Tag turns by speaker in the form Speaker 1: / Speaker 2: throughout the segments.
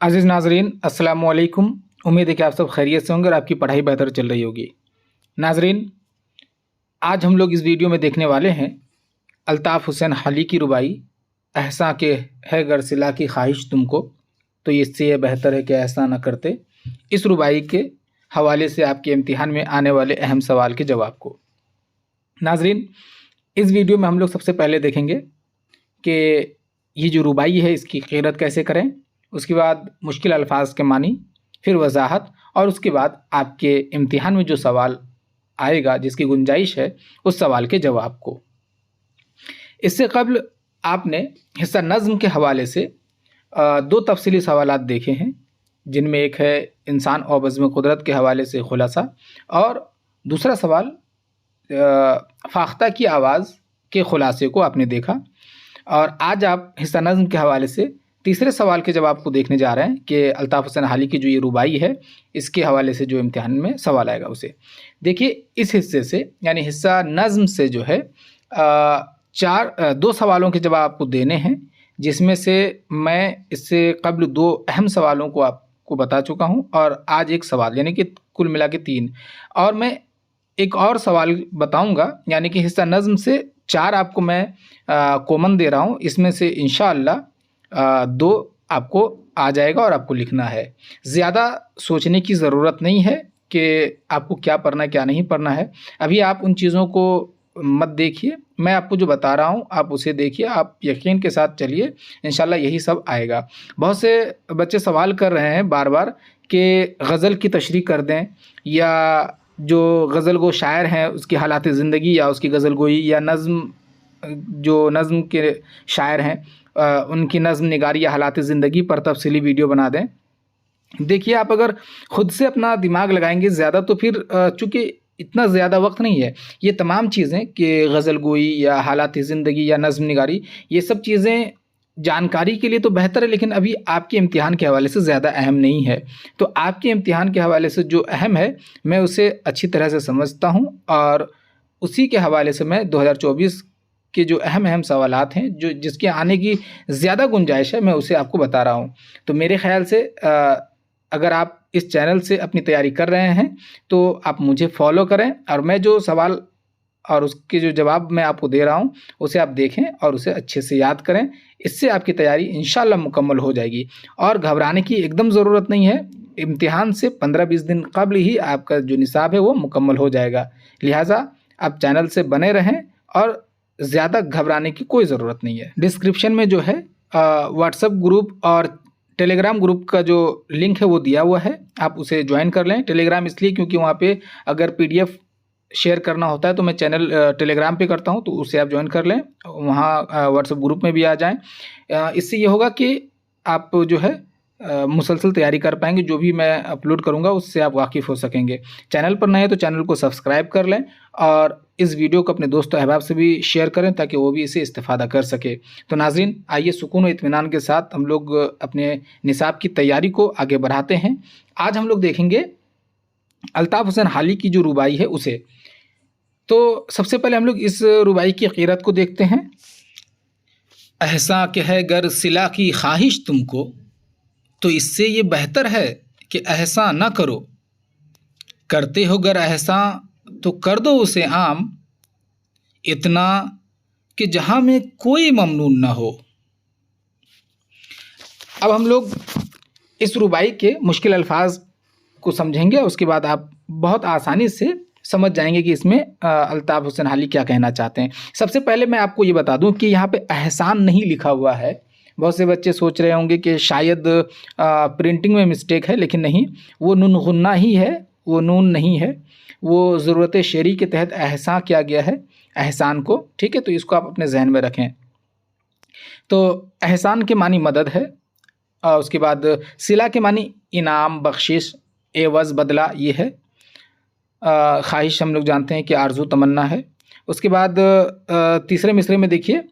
Speaker 1: अज़ीज़ नाज़रीन, अस्सलाम वालेकुम। उम्मीद है कि आप सब खैरियत से होंगे और आपकी पढ़ाई बेहतर चल रही होगी। नाज़रीन, आज हम लोग इस वीडियो में देखने वाले हैं अल्ताफ़ हुसैन हाली की रुबाई एहसा के है गर सिला की ख्वाहिश तुमको, तो इससे ये बेहतर है कि एहसा न करते। इस रुबाई के हवाले से आपके इम्तिहान में आने वाले अहम सवाल के जवाब को। नाज़रीन, इस वीडियो में हम लोग सबसे पहले देखेंगे कि ये जो रुबाई है इसकी क़ीरत कैसे करें, उसके बाद मुश्किल अल्फाज के मानी, फिर वजाहत, और उसके बाद आपके इम्तिहान में जो सवाल आएगा जिसकी गुंजाइश है उस सवाल के जवाब को। इससे कबल आपने हिस्सा नज़्म के हवाले से दो तफसीली सवालात देखे हैं, जिनमें एक है इंसान और बज़्म कुदरत के हवाले से खुलासा, और दूसरा सवाल फाख्ता की आवाज़ के खुलासे को आपने देखा। और आज आप हिस्सा नज़्म के हवाले से तीसरे सवाल के जवाब को देखने जा रहे हैं कि अल्ताफ़ हुसैन हाली की जो ये रुबाई है इसके हवाले से जो इम्तिहान में सवाल आएगा उसे देखिए। इस हिस्से से यानी हिस्सा नज़्म से जो है दो सवालों के जवाब आपको देने हैं, जिसमें से मैं इससे कबल दो अहम सवालों को आपको बता चुका हूं और आज एक सवाल, यानी कि कुल मिला के तीन, और मैं एक और सवाल बताऊंगा। यानी कि हिस्सा नज़्म से चार आपको मैं कॉमन दे रहा हूं, इसमें से इंशाअल्लाह दो आपको आ जाएगा और आपको लिखना है। ज़्यादा सोचने की ज़रूरत नहीं है कि आपको क्या पढ़ना है क्या नहीं पढ़ना है। अभी आप उन चीज़ों को मत देखिए, मैं आपको जो बता रहा हूँ आप उसे देखिए, आप यकीन के साथ चलिए, इंशाल्लाह यही सब आएगा। बहुत से बच्चे सवाल कर रहे हैं बार बार कि गज़ल की तशरीह कर दें, या जो गज़ल गो शायर हैं उसकी हालात ज़िंदगी या उसकी गज़ल गोई, या जो नज़्म के शायर हैं उनकी नज़्म निगारी या हालात ज़िंदगी पर तफसीली वीडियो बना दें। देखिए, आप अगर ख़ुद से अपना दिमाग लगाएंगे ज़्यादा तो फिर चूँकि इतना ज़्यादा वक्त नहीं है, ये तमाम चीज़ें कि गज़ल गोई या हालात ज़िंदगी या नज़्म निगारी, ये सब चीज़ें जानकारी के लिए तो बेहतर है, लेकिन अभी आपके इम्तिहान के हवाले से ज़्यादा अहम नहीं है। तो आपके इम्तिहान के हवाले से जो अहम है मैं उसे अच्छी तरह से समझता हूँ, और उसी के हवाले से मैं 2024 के जो अहम सवालात हैं जो जिसके आने की ज़्यादा गुंजाइश है मैं उसे आपको बता रहा हूँ। तो मेरे ख़्याल से अगर आप इस चैनल से अपनी तैयारी कर रहे हैं तो आप मुझे फॉलो करें, और मैं जो सवाल और उसके जो जवाब मैं आपको दे रहा हूँ उसे आप देखें और उसे अच्छे से याद करें। इससे आपकी तैयारी इंशाअल्लाह मुकम्मल हो जाएगी, और घबराने की एकदम ज़रूरत नहीं है। इम्तिहान से 15-20 दिन कबल ही आपका जो निसाब है वो मुकम्मल हो जाएगा। लिहाजा आप चैनल से बने रहें और ज़्यादा घबराने की कोई ज़रूरत नहीं है। डिस्क्रिप्शन में जो है व्हाट्सएप ग्रुप और टेलीग्राम ग्रुप का जो लिंक है वो दिया हुआ है, आप उसे ज्वाइन कर लें। टेलीग्राम इसलिए क्योंकि वहाँ पे अगर PDF शेयर करना होता है तो मैं चैनल टेलीग्राम पे करता हूँ, तो उसे आप ज्वाइन कर लें, वहाँ व्हाट्सएप ग्रुप में भी आ जाएं। इससे ये होगा कि आप जो है मुसलसल तैयारी कर पाएंगे, जो भी मैं अपलोड करूंगा उससे आप वाकिफ़ हो सकेंगे। चैनल पर नए हैं तो चैनल को सब्सक्राइब कर लें, और इस वीडियो को अपने दोस्तों अहबाब से भी शेयर करें ताकि वो भी इसे इस्तेफ़ादा कर सके। तो नाज़रीन, आइए सुकून और इत्मीनान के साथ हम लोग अपने निसाब की तैयारी को आगे बढ़ाते हैं। आज हम लोग देखेंगे अल्ताफ़ हुसैन हाली की जो रुबाई है उसे। तो सबसे पहले हम लोग इस रुबाई की क़ीरत को देखते हैं। एहसा के है गर सिला की ख्वाहिश तुमको, तो इससे ये बेहतर है कि एहसा न करो। करते हो गर एहसा तो कर दो उसे आम, इतना कि जहां में कोई ममनून न हो। अब हम लोग इस रुबाई के मुश्किल अल्फाज को समझेंगे, उसके बाद आप बहुत आसानी से समझ जाएंगे कि इसमें अल्ताफ़ हुसैन हाली क्या कहना चाहते हैं। सबसे पहले मैं आपको ये बता दूं कि यहाँ पे एहसान नहीं लिखा हुआ है। बहुत से बच्चे सोच रहे होंगे कि शायद प्रिंटिंग में मिस्टेक है, लेकिन नहीं, वो नून गुन्ना ही है, वो नून नहीं है। वो ज़रूरत शेरी के तहत एहसान किया गया है एहसान को, ठीक है। तो इसको आप अपने जहन में रखें। तो एहसान के मानी मदद है, उसके बाद सिला के मानी इनाम, बख्शिश, एवज़, बदला, ये है। ख्वाहिश हम लोग जानते हैं कि आरज़ू, तमन्ना है। उसके बाद तीसरे मिसरे में देखिए,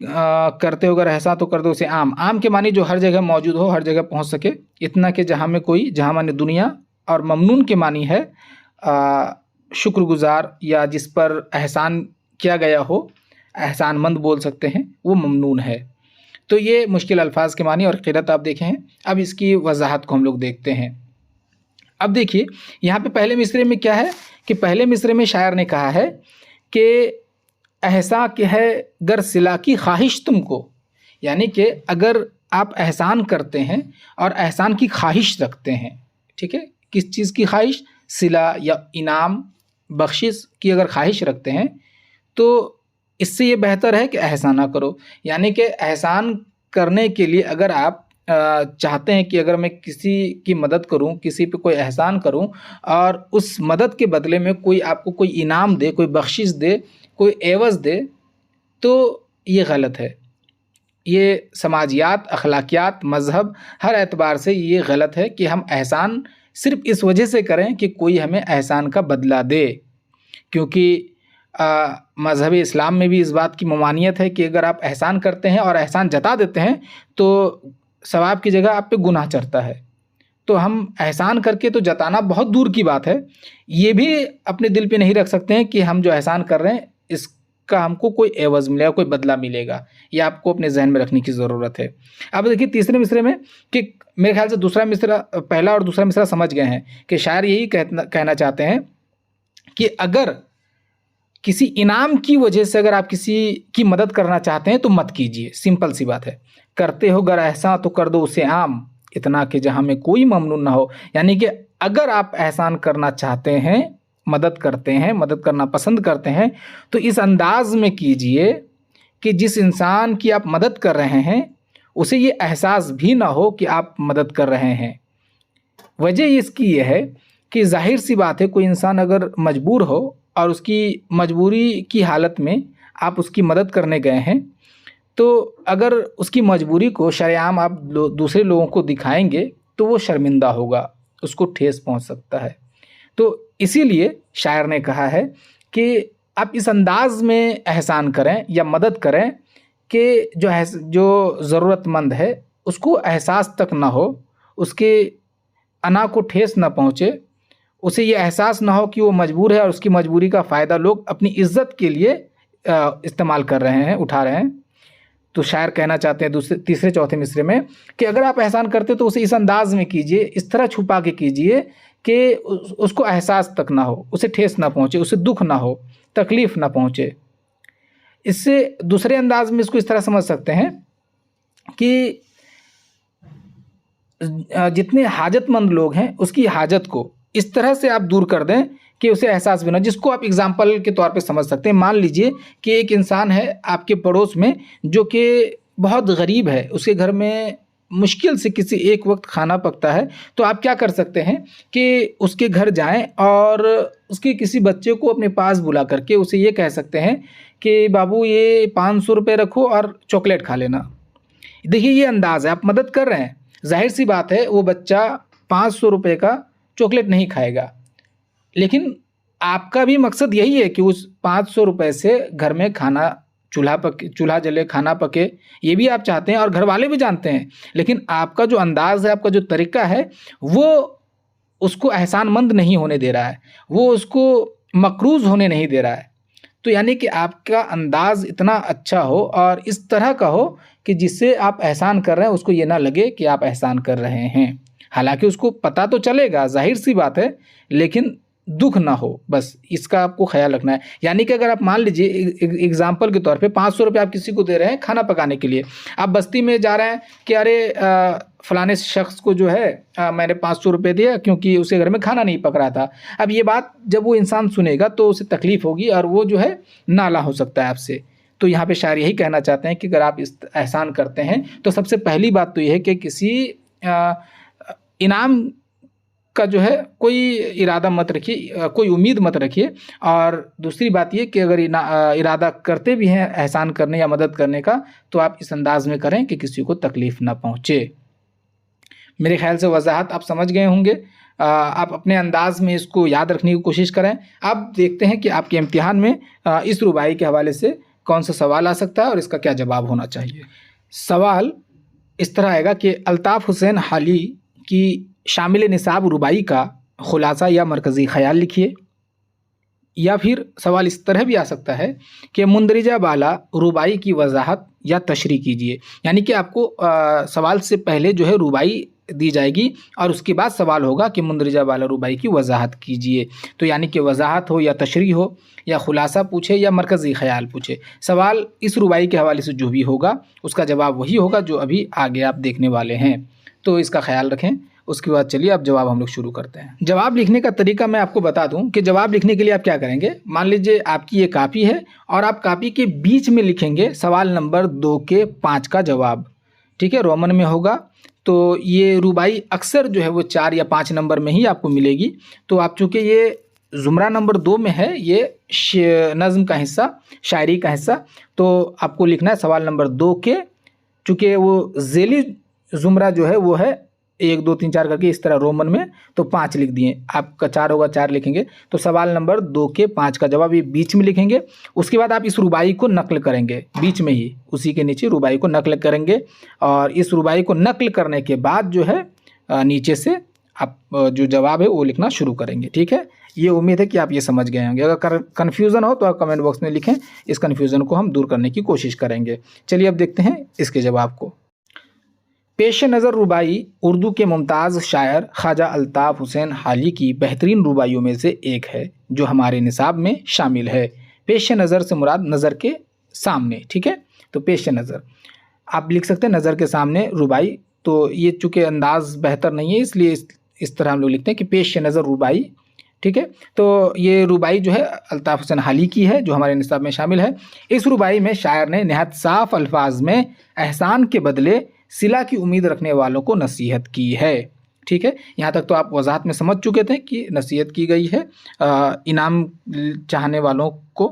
Speaker 1: करते हो अगर एहसा तो कर दो उसे आम। आम के मानी जो हर जगह मौजूद हो, हर जगह पहुंच सके। इतना कि जहाँ में कोई, जहाँ माने दुनिया। और ममनून के मानी है शुक्रगुजार, या जिस पर एहसान किया गया हो, एहसानमंद बोल सकते हैं, वो ममनून है। تو یہ مشکل الفاظ کے معنی اور قرأت آپ دیکھیں ہیں۔ اب اس کی وضاحت کو ہم لوگ دیکھتے ہیں۔ اب دیکھیے یہاں پہ پہلے مصرعے میں کیا ہے کہ پہلے مصرعے میں شاعر نے کہا ہے کہ احساں کہ ہے گر صلہ کی خواہش تم کو، یعنی کہ اگر آپ احسان کرتے ہیں اور احسان کی خواہش رکھتے ہیں، ٹھیک ہے، کس چیز کی خواہش؟ صلہ یا انعام بخشش کی اگر خواہش رکھتے ہیں تو اس سے یہ بہتر ہے کہ احسان نہ کرو۔ یعنی کہ احسان کرنے کے لیے اگر آپ چاہتے ہیں کہ اگر میں کسی کی مدد کروں، کسی پہ کوئی احسان کروں اور اس مدد کے بدلے میں کوئی آپ کو کوئی انعام دے، کوئی بخشش دے، کوئی عوض دے، تو یہ غلط ہے۔ یہ سماجیات، اخلاقیات، مذہب، ہر اعتبار سے یہ غلط ہے کہ ہم احسان صرف اس وجہ سے کریں کہ کوئی ہمیں احسان کا بدلہ دے، کیونکہ مذہب اسلام میں بھی اس بات کی ممانعت ہے کہ اگر آپ احسان کرتے ہیں اور احسان جتا دیتے ہیں تو ثواب کی جگہ آپ پہ گناہ چڑھتا ہے۔ تو ہم احسان کر کے تو جتانا بہت دور کی بات ہے، یہ بھی اپنے دل پہ نہیں رکھ سکتے ہیں کہ ہم جو احسان کر رہے ہیں اس کا ہم کو کوئی عوض ملے گا، کوئی بدلہ ملے گا۔ یہ آپ کو اپنے ذہن میں رکھنے کی ضرورت ہے۔ اب دیکھیے تیسرے مصرعے میں کہ میرے خیال سے دوسرا مصرعہ، پہلا اور دوسرا مصرعہ سمجھ گئے ہیں کہ شاعر یہی کہنا چاہتے ہیں کہ اگر کسی انعام کی وجہ سے اگر آپ کسی کی مدد کرنا چاہتے ہیں تو مت کیجیے، سمپل سی بات ہے۔ کرتے ہو گر احسان تو کر دو اسے عام، اتنا کہ جہاں میں کوئی ممنون نہ ہو۔ یعنی کہ اگر آپ احسان کرنا چاہتے ہیں، مدد کرتے ہیں، مدد کرنا پسند کرتے ہیں، تو اس انداز میں کیجیے کہ جس انسان کی آپ مدد کر رہے ہیں اسے یہ احساس بھی نہ ہو کہ آپ مدد کر رہے ہیں۔ وجہ اس کی یہ ہے کہ ظاہر سی بات ہے کوئی انسان اگر مجبور ہو اور اس کی مجبوری کی حالت میں آپ اس کی مدد کرنے گئے ہیں، تو اگر اس کی مجبوری کو شرعام آپ دوسرے لوگوں کو دکھائیں گے تو وہ شرمندہ ہوگا، اس کو ٹھیس پہنچ سکتا ہے۔ تو اسی لیے شاعر نے کہا ہے کہ آپ اس انداز میں احسان کریں یا مدد کریں کہ جو ضرورت مند ہے اس کو احساس تک نہ ہو، اس کے انا کو ٹھیس نہ پہنچے، اسے یہ احساس نہ ہو کہ وہ مجبور ہے اور اس کی مجبوری کا فائدہ لوگ اپنی عزت کے لیے استعمال کر رہے ہیں، اٹھا رہے ہیں۔ تو شاعر کہنا چاہتے ہیں تیسرے چوتھے مصرعے میں کہ اگر آپ احسان کرتے تو اسے اس انداز میں کیجئے، اس طرح چھپا کے کیجئے کہ اس کو احساس تک نہ ہو، اسے ٹھیس نہ پہنچے، اسے دکھ نہ ہو، تکلیف نہ پہنچے۔ اس سے دوسرے انداز میں اس کو اس طرح سمجھ سکتے ہیں کہ جتنے حاجت مند لوگ ہیں اس کی حاجت کو اس طرح سے آپ دور کر دیں کہ اسے احساس بھی نہ، جس کو آپ اگزامپل کے طور پہ سمجھ سکتے ہیں۔ مان لیجئے کہ ایک انسان ہے آپ کے پڑوس میں جو کہ بہت غریب ہے، اس کے گھر میں مشکل سے کسی ایک وقت کھانا پکتا ہے، تو آپ کیا کر سکتے ہیں کہ اس کے گھر جائیں اور اس کے کسی بچے کو اپنے پاس بلا کر کے اسے یہ کہہ سکتے ہیں کہ بابو یہ 500 روپے رکھو اور چاکلیٹ کھا لینا۔ دیکھیے یہ انداز ہے، آپ مدد کر رہے ہیں، ظاہر سی بات ہے وہ بچہ 500 روپے کا چاکلیٹ نہیں کھائے گا، لیکن آپ کا بھی مقصد یہی ہے کہ اس 500 روپے سے گھر میں کھانا چولہا جلے، کھانا پکے، یہ بھی آپ چاہتے ہیں اور گھر والے بھی جانتے ہیں، لیکن آپ کا جو انداز ہے، آپ کا جو طریقہ ہے، وہ اس کو احسان مند نہیں ہونے دے رہا ہے، وہ اس کو مقروض ہونے نہیں دے رہا ہے۔ تو یعنی کہ آپ کا انداز اتنا اچھا ہو اور اس طرح کا ہو کہ جس سے آپ احسان کر رہے ہیں اس کو یہ نہ لگے کہ آپ احسان کر رہے ہیں، حالانکہ اس کو پتہ تو چلے گا، ظاہر سی بات ہے، لیکن دکھ نہ ہو، بس اس کا آپ کو خیال رکھنا ہے۔ یعنی کہ اگر آپ مان لیجئے ایگزامپل کے طور پہ 500 روپے آپ کسی کو دے رہے ہیں کھانا پکانے کے لیے، آپ بستی میں جا رہے ہیں کہ ارے فلانے شخص کو جو ہے میں نے 500 روپے دیا کیونکہ اسے گھر میں کھانا نہیں پک رہا تھا۔ اب یہ بات جب وہ انسان سنے گا تو اسے تکلیف ہوگی اور وہ جو ہے نالاں ہو سکتا ہے آپ سے۔ تو یہاں پہ شاعر یہی کہنا چاہتے ہیں کہ اگر آپ احسان کرتے ہیں تو سب سے پہلی بات تو یہ ہے کہ کسی انعام کا جو ہے کوئی ارادہ مت رکھیے، کوئی امید مت رکھیے، اور دوسری بات یہ کہ اگر ارادہ کرتے بھی ہیں احسان کرنے یا مدد کرنے کا تو آپ اس انداز میں کریں کہ کسی کو تکلیف نہ پہنچے۔ میرے خیال سے وضاحت آپ سمجھ گئے ہوں گے، آپ اپنے انداز میں اس کو یاد رکھنے کی کوشش کریں۔ اب دیکھتے ہیں کہ آپ کے امتحان میں اس رباعی کے حوالے سے کون سا سوال آ سکتا ہے اور اس کا کیا جواب ہونا چاہیے۔ سوال اس طرح آئے گا کہ الطاف حسین حالی کی شامل نصاب رباعی کا خلاصہ یا مرکزی خیال لکھیے، या फिर सवाल इस तरह भी आ सकता है कि मुंदरिजा बाला रुबाई की वजाहत या तशरीह कीजिए, यानी कि आपको सवाल से पहले जो है रुबाई दी जाएगी और उसके बाद सवाल होगा कि मुंदरिजा बाला रुबाई की वजाहत कीजिए। तो यानी कि वजाहत हो या तशरीह हो या खुलासा पूछे या मरकज़ी ख़याल पूछे, सवाल इस रुबाई के हवाले से जो भी होगा उसका जवाब वही होगा जो अभी आगे आप देखने वाले हैं। तो इसका ख्याल रखें। उसके बाद चलिए अब जवाब हम लोग शुरू करते हैं। जवाब लिखने का तरीका मैं आपको बता दूं कि जवाब लिखने के लिए आप क्या करेंगे। मान लीजिए आपकी ये कापी है और आप कापी के बीच में लिखेंगे सवाल नंबर 2 के 5 का जवाब, ठीक है, रोमन में होगा। तो ये रुबाई अक्सर जो है वो 4 या 5 नंबर में ही आपको मिलेगी। तो आप चूँकि ये ज़ुमरा नंबर 2 में है, ये नज़्म का हिस्सा, शायरी का हिस्सा, तो आपको लिखना है सवाल नंबर 2 के, चूँकि वो ज़ेली ज़ुमरा जो है वो है 1 2 3 4 करके इस तरह रोमन में, तो 5 लिख दिए। आपका 4 होगा, 4 लिखेंगे। तो सवाल नंबर 2 के 5 का जवाब ये बीच में लिखेंगे। उसके बाद आप इस रुबाई को नकल करेंगे, बीच में ही उसी के नीचे रुबाई को नकल करेंगे और इस रुबाई को नकल करने के बाद जो है नीचे से आप जो जवाब है वो लिखना शुरू करेंगे, ठीक है। ये उम्मीद है कि आप ये समझ गए होंगे। अगर कन्फ्यूज़न हो तो आप कमेंट बॉक्स में लिखें, इस कन्फ्यूज़न को हम दूर करने की कोशिश करेंगे। चलिए अब देखते हैं इसके जवाब को। पेश नज़र रुबाई उर्दू के मुमताज़ शायर ख्वाजा अल्ताफ़ हुसैन हाली की बेहतरीन रुबाइयों में से एक है जो हमारे निसाब में शामिल है। पेश नज़र से मुराद नज़र के सामने, ठीक है। तो पेश नज़र आप लिख सकते हैं नज़र के सामने रुबाई। तो ये चूँकि अंदाज़ बेहतर नहीं है इसलिए इस तरह हम लोग लिखते हैं कि पेश नज़र रुबाई, ठीक है। तो ये रुबाई जो है अल्ताफ़ हुसैन हाली की है जो हमारे निसाब में शामिल है। इस रुबाई में शायर ने नहायत साफ़ अल्फाज में एहसान के बदले सिला की उम्मीद रखने वालों को नसीहत की है, ठीक है। यहाँ तक तो आप वजाहत में समझ चुके थे कि नसीहत की गई है इनाम चाहने वालों को।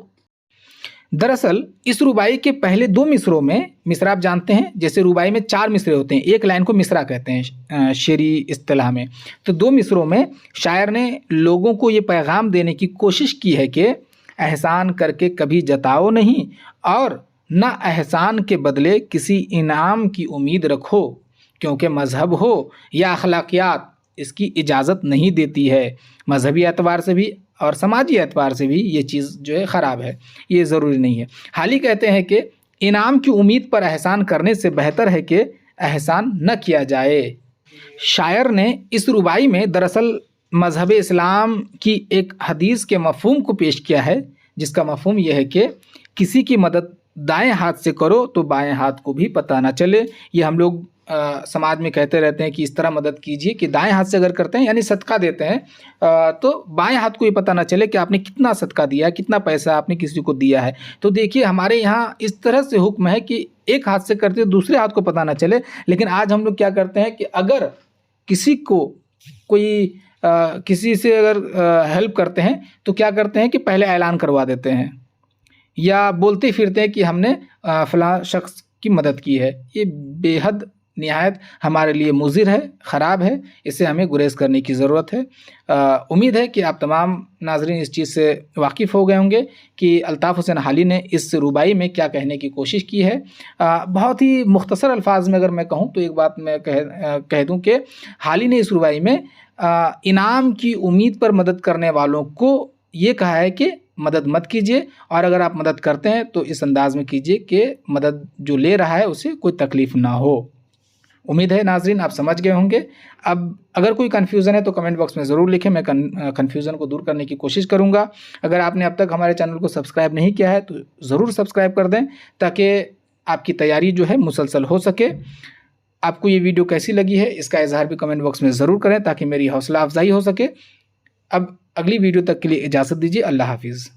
Speaker 1: दरअसल इस रुबाई के पहले 2 मिसरों में, मिसरा आप जानते हैं, जैसे रुबाई में 4 मिसरे होते हैं, एक लाइन को मिसरा कहते हैं शेरी इस्तिलाह में। तो 2 मिसरों में शायर ने लोगों को ये पैगाम देने की कोशिश की है कि एहसान करके कभी जताओ नहीं और ना एहसान के बदले किसी इनाम की उम्मीद रखो, क्योंकि मज़हब हो या अखलाकियात इसकी इजाज़त नहीं देती है। मजहबी एतबार से भी और समाजी एतबार से भी ये चीज़ जो है ख़राब है, ये ज़रूरी नहीं है। हाली कहते हैं कि इनाम की उम्मीद पर एहसान करने से बेहतर है कि एहसान न किया जाए। शायर ने इस रुबाई में दरअसल मज़हब इस्लाम की एक हदीस के मफ़हूम को पेश किया है, जिसका मफ़हूम यह है कि किसी की मदद दाएं हाथ से करो तो बाएं हाथ को भी पता ना चले। ये हम लोग समाज में कहते रहते हैं कि इस तरह मदद कीजिए कि दाएं हाथ से अगर करते हैं यानी सदका देते हैं तो बाएं हाथ को ये पता ना चले कि आपने कितना सदका दिया है, कितना पैसा आपने किसी को दिया है। तो देखिए हमारे यहाँ इस तरह से हुक्म है कि एक हाथ से करते दूसरे हाथ को पता ना चले। लेकिन आज हम लोग क्या करते हैं कि अगर किसी को कोई किसी से अगर हेल्प करते हैं तो क्या करते हैं कि पहले ऐलान करवा देते हैं या बोलते फिरते हैं कि हमने फ़लाँ शख्स की मदद की है। ये बेहद निहायत हमारे लिए मुज़िर है, ख़राब है, इससे हमें गुरेज़ करने की ज़रूरत है। उम्मीद है कि आप तमाम नाज़रीन इस चीज़ से वाकिफ़ हो गए होंगे कि अल्ताफ़ हुसैन हाली ने इस रुबाई में क्या कहने की कोशिश की है। बहुत ही मुख्तसर अल्फाज में अगर मैं कहूँ तो एक बात मैं कह दूँ कि हाली ने इस रुबाई में इनाम की उम्मीद पर मदद करने वालों को ये कहा है कि मदद मत कीजिए, और अगर आप मदद करते हैं तो इस अंदाज़ में कीजिए कि मदद जो ले रहा है उसे कोई तकलीफ़ ना हो। उम्मीद है नाज़रीन आप समझ गए होंगे। अब अगर कोई कन्फ्यूज़न है तो कमेंट बॉक्स में ज़रूर लिखें, मैं कन्फ्यूज़न को दूर करने की कोशिश करूँगा। अगर आपने अब तक हमारे चैनल को सब्सक्राइब नहीं किया है तो ज़रूर सब्सक्राइब कर दें ताकि आपकी तैयारी जो है मुसलसल हो सके। आपको ये वीडियो कैसी लगी है इसका इज़हार भी कमेंट बॉक्स में ज़रूर करें ताकि मेरी हौसला अफजाई हो सके। अब अगली वीडियो तक के लिए इजाज़त दीजिए। अल्लाह हाफिज़।